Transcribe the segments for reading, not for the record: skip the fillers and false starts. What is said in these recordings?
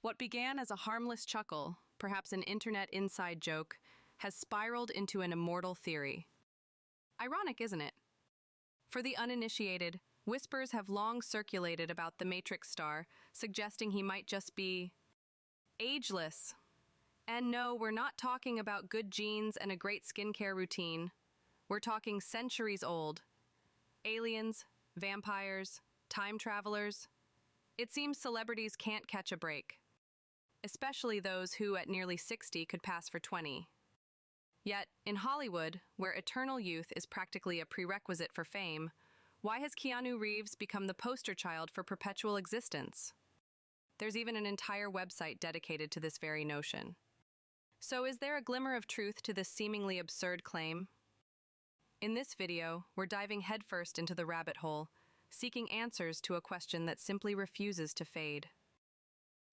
What began as a harmless chuckle, perhaps an internet inside joke, has spiraled into an immortal theory. Ironic, isn't it? For the uninitiated, whispers have long circulated about the Matrix star, suggesting he might just be ageless. And no, we're not talking about good genes and a great skincare routine. We're talking centuries old. Aliens, vampires, time travelers. It seems celebrities can't catch a break, especially those who, at nearly 60, could pass for 20. Yet, in Hollywood, where eternal youth is practically a prerequisite for fame, why has Keanu Reeves become the poster child for perpetual existence? There's even an entire website dedicated to this very notion. So is there a glimmer of truth to this seemingly absurd claim? In this video, we're diving headfirst into the rabbit hole, seeking answers to a question that simply refuses to fade.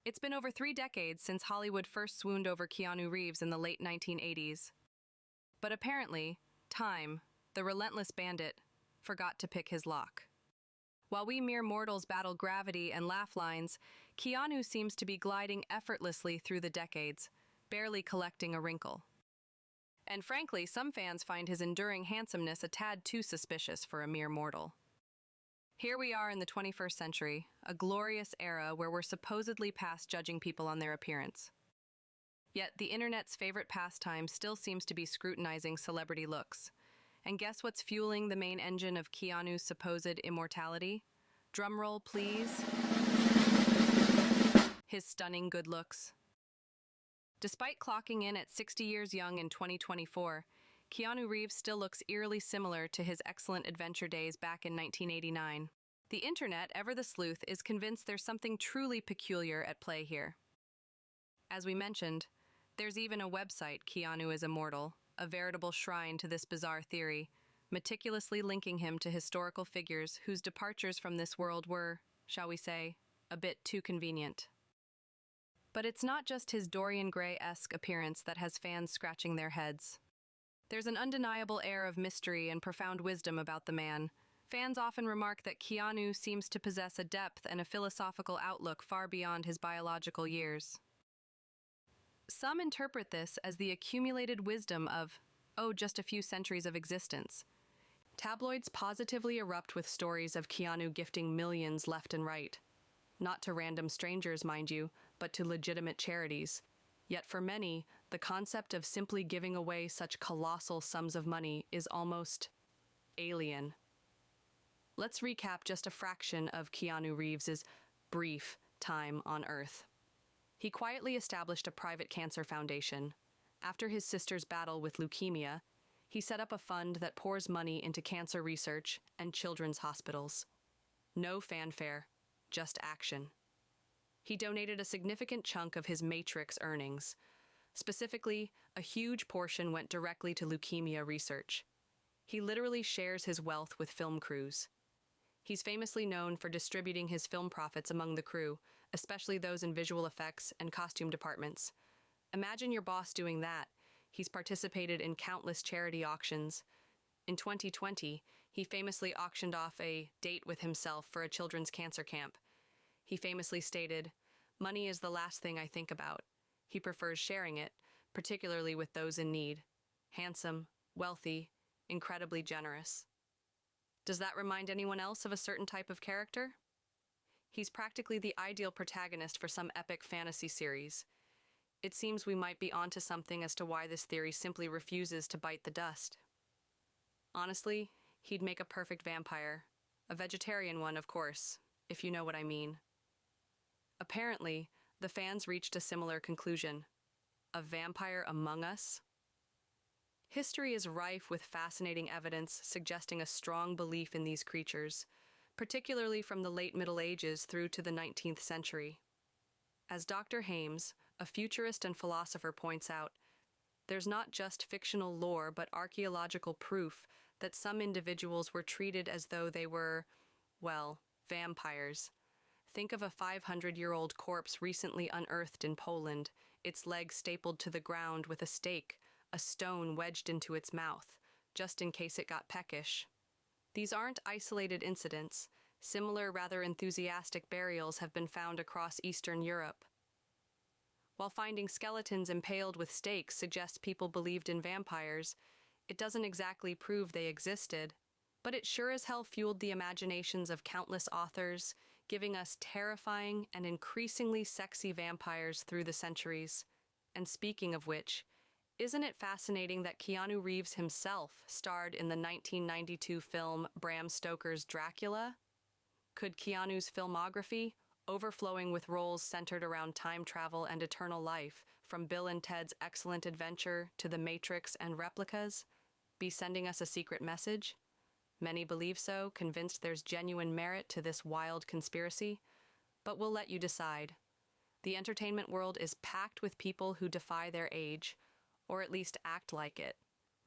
It's been over 3 decades since Hollywood first swooned over Keanu Reeves in the late 1980s. But apparently, time, the relentless bandit, forgot to pick his lock. While we mere mortals battle gravity and laugh lines, Keanu seems to be gliding effortlessly through the decades, barely collecting a wrinkle. And frankly, some fans find his enduring handsomeness a tad too suspicious for a mere mortal. Here we are in the 21st century, a glorious era where we're supposedly past judging people on their appearance. Yet the internet's favorite pastime still seems to be scrutinizing celebrity looks. And guess what's fueling the main engine of Keanu's supposed immortality? Drumroll, please. His stunning good looks. Despite clocking in at 60 years young in 2024, Keanu Reeves still looks eerily similar to his excellent adventure days back in 1989. The internet, ever the sleuth, is convinced there's something truly peculiar at play here. As we mentioned, there's even a website, Keanu is Immortal, a veritable shrine to this bizarre theory, meticulously linking him to historical figures whose departures from this world were, shall we say, a bit too convenient. But it's not just his Dorian Gray-esque appearance that has fans scratching their heads. There's an undeniable air of mystery and profound wisdom about the man. Fans often remark that Keanu seems to possess a depth and a philosophical outlook far beyond his biological years. Some interpret this as the accumulated wisdom of, just a few centuries of existence. Tabloids positively erupt with stories of Keanu gifting millions left and right. Not to random strangers, mind you, but to legitimate charities. Yet for many, the concept of simply giving away such colossal sums of money is almost alien. Let's recap just a fraction of Keanu Reeves's brief time on Earth. He quietly established a private cancer foundation. After his sister's battle with leukemia, he set up a fund that pours money into cancer research and children's hospitals. No fanfare, just action. He donated a significant chunk of his Matrix earnings. Specifically, a huge portion went directly to leukemia research. He literally shares his wealth with film crews. He's famously known for distributing his film profits among the crew, especially those in visual effects and costume departments. Imagine your boss doing that. He's participated in countless charity auctions. In 2020, he famously auctioned off a date with himself for a children's cancer camp. He famously stated, "Money is the last thing I think about." He prefers sharing it, particularly with those in need. Handsome, wealthy, incredibly generous. Does that remind anyone else of a certain type of character? He's practically the ideal protagonist for some epic fantasy series. It seems we might be onto something as to why this theory simply refuses to bite the dust. Honestly, he'd make a perfect vampire. A vegetarian one, of course, if you know what I mean. Apparently, the fans reached a similar conclusion. A vampire among us? History is rife with fascinating evidence suggesting a strong belief in these creatures, particularly from the late Middle Ages through to the 19th century. As Dr. Hames, a futurist and philosopher, points out, there's not just fictional lore but archaeological proof that some individuals were treated as though they were, vampires. Think of a 500-year-old corpse recently unearthed in Poland, its legs stapled to the ground with a stake, a stone wedged into its mouth, just in case it got peckish. These aren't isolated incidents. Similar, rather enthusiastic burials have been found across Eastern Europe. While finding skeletons impaled with stakes suggests people believed in vampires, it doesn't exactly prove they existed. But it sure as hell fueled the imaginations of countless authors, giving us terrifying and increasingly sexy vampires through the centuries. And speaking of which, isn't it fascinating that Keanu Reeves himself starred in the 1992 film Bram Stoker's Dracula? Could Keanu's filmography, overflowing with roles centered around time travel and eternal life, from Bill and Ted's Excellent Adventure to The Matrix and Replicas, be sending us a secret message? Many believe so, convinced there's genuine merit to this wild conspiracy, but we'll let you decide. The entertainment world is packed with people who defy their age, or at least act like it.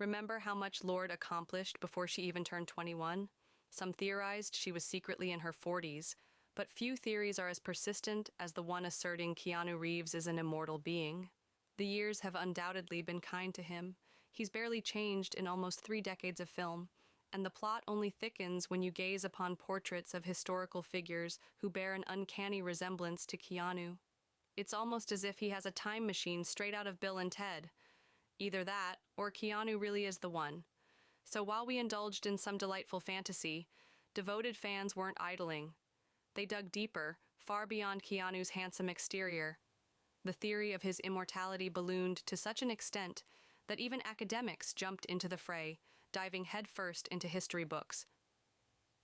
Remember how much Lorde accomplished before she even turned 21? Some theorized she was secretly in her 40s, but few theories are as persistent as the one asserting Keanu Reeves is an immortal being. The years have undoubtedly been kind to him. He's barely changed in almost 3 decades of film, and the plot only thickens when you gaze upon portraits of historical figures who bear an uncanny resemblance to Keanu. It's almost as if he has a time machine straight out of Bill and Ted. Either that, or Keanu really is the one. So while we indulged in some delightful fantasy, devoted fans weren't idling. They dug deeper, far beyond Keanu's handsome exterior. The theory of his immortality ballooned to such an extent that even academics jumped into the fray, diving headfirst into history books.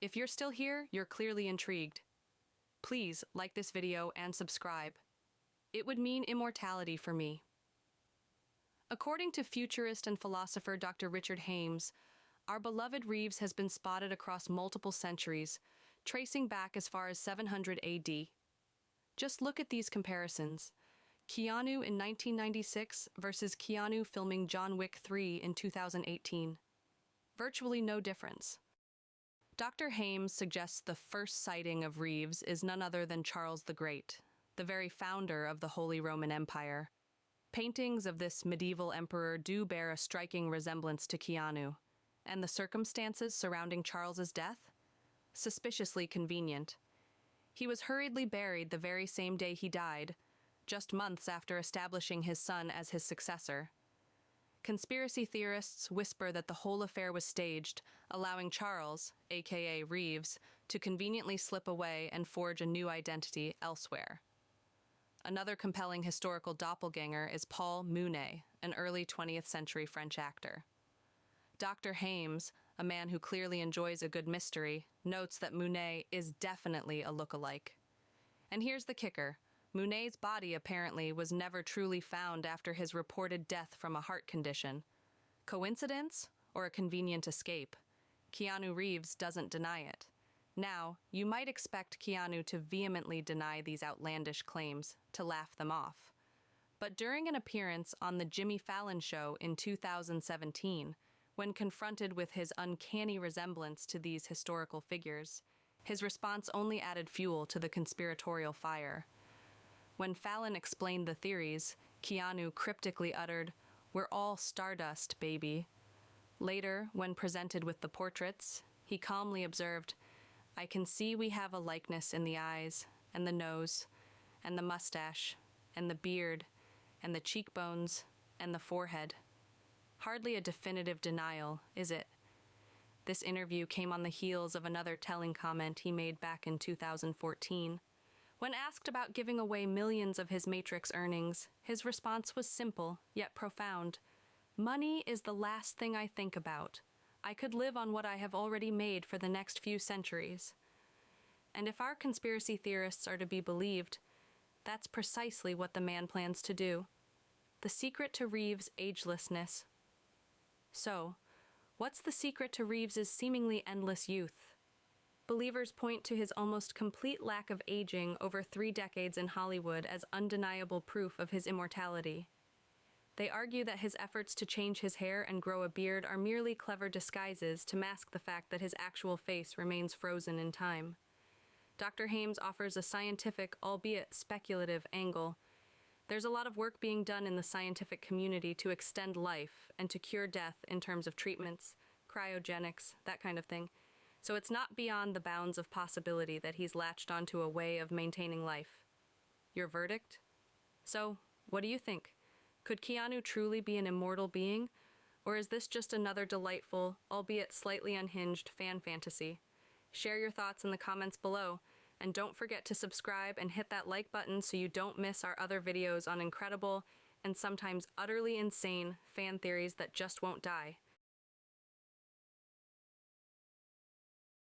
If you're still here, you're clearly intrigued. Please like this video and subscribe. It would mean immortality for me. According to futurist and philosopher Dr. Richard Hames, our beloved Reeves has been spotted across multiple centuries, tracing back as far as 700 AD. Just look at these comparisons. Keanu in 1996 versus Keanu filming John Wick 3 in 2018. Virtually no difference. Dr. Hames suggests the first sighting of Reeves is none other than Charles the Great, the very founder of the Holy Roman Empire. Paintings of this medieval emperor do bear a striking resemblance to Keanu, and the circumstances surrounding Charles's death? Suspiciously convenient. He was hurriedly buried the very same day he died, just months after establishing his son as his successor. Conspiracy theorists whisper that the whole affair was staged, allowing Charles, aka Reeves, to conveniently slip away and forge a new identity elsewhere. Another compelling historical doppelganger is Paul Mounet, an early 20th century French actor. Dr. Hames, a man who clearly enjoys a good mystery, notes that Mounet is definitely a look-alike. And here's the kicker. Mounet's body apparently was never truly found after his reported death from a heart condition. Coincidence or a convenient escape? Keanu Reeves doesn't deny it. Now, you might expect Keanu to vehemently deny these outlandish claims, to laugh them off. But during an appearance on The Jimmy Fallon Show in 2017, when confronted with his uncanny resemblance to these historical figures, his response only added fuel to the conspiratorial fire. When Fallon explained the theories, Keanu cryptically uttered, "We're all stardust, baby." Later, when presented with the portraits, he calmly observed, "I can see we have a likeness in the eyes, and the nose, and the mustache, and the beard, and the cheekbones, and the forehead." Hardly a definitive denial, is it? This interview came on the heels of another telling comment he made back in 2014. When asked about giving away millions of his Matrix earnings, his response was simple, yet profound. "Money is the last thing I think about. I could live on what I have already made for the next few centuries." And if our conspiracy theorists are to be believed, that's precisely what the man plans to do. The secret to Reeves' agelessness. So, what's the secret to Reeves' seemingly endless youth? Believers point to his almost complete lack of aging over 3 decades in Hollywood as undeniable proof of his immortality. They argue that his efforts to change his hair and grow a beard are merely clever disguises to mask the fact that his actual face remains frozen in time. Dr. Hames offers a scientific, albeit speculative, angle. There's a lot of work being done in the scientific community to extend life and to cure death in terms of treatments, cryogenics, that kind of thing. So it's not beyond the bounds of possibility that he's latched onto a way of maintaining life. Your verdict? So, What do you think? Could Keanu truly be an immortal being? Or is this just another delightful, albeit slightly unhinged, fan fantasy? Share your thoughts in the comments below, and don't forget to subscribe and hit that like button so you don't miss our other videos on incredible and sometimes utterly insane fan theories that just won't die.